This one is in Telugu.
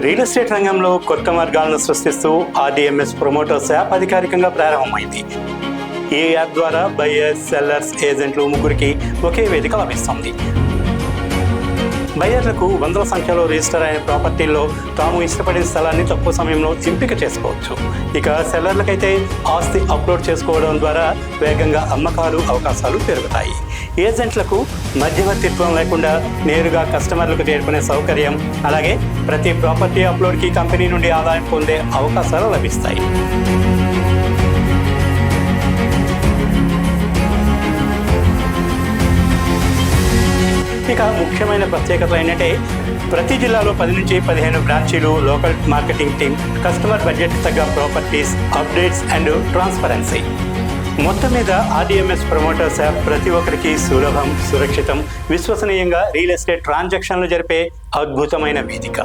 రియల్ ఎస్టేట్ రంగంలో కొత్త మార్గాలను సృష్టిస్తూ RDMS ప్రమోటర్స్ యాప్ అధికారికంగా ప్రారంభమైంది. ఈ యాప్ ద్వారా బయ్యర్స్, సెల్లర్స్, ఏజెంట్లు ముగ్గురికి ఒకే వేదిక లభిస్తుంది. బయ్యర్లకు వందల సంఖ్యలో రిజిస్టర్ అయిన ప్రాపర్టీల్లో తాము ఇష్టపడిన స్థలాన్ని తక్కువ సమయంలో ఎంపిక చేసుకోవచ్చు. ఇక సెల్లర్లకైతే ఆస్తి అప్లోడ్ చేసుకోవడం ద్వారా వేగంగా అమ్మకాలు అవకాశాలు పెరుగుతాయి. ఏజెంట్లకు మధ్యవర్తిత్వం లేకుండా నేరుగా కస్టమర్లకు చేరుకునే సౌకర్యం, అలాగే ప్రతి ప్రాపర్టీ అప్లోడ్కి కంపెనీ నుండి ఆదాయం పొందే అవకాశాలు లభిస్తాయి. ఇక ముఖ్యమైన ప్రత్యేకతలు ఏంటంటే ప్రతి జిల్లాలో 10 నుంచి 15 బ్రాంచీలు, local marketing team, customer budget తగ్గ ప్రాపర్టీస్, అప్డేట్స్ అండ్ ట్రాన్స్పరెన్సీ. మొత్తం మీద RDMS ప్రమోటర్స్ యాప్ ప్రతి ఒక్కరికి సులభం, సురక్షితం, విశ్వసనీయంగా రియల్ ఎస్టేట్ ట్రాన్సాక్షన్లు జరిపే అద్భుతమైన వేదిక.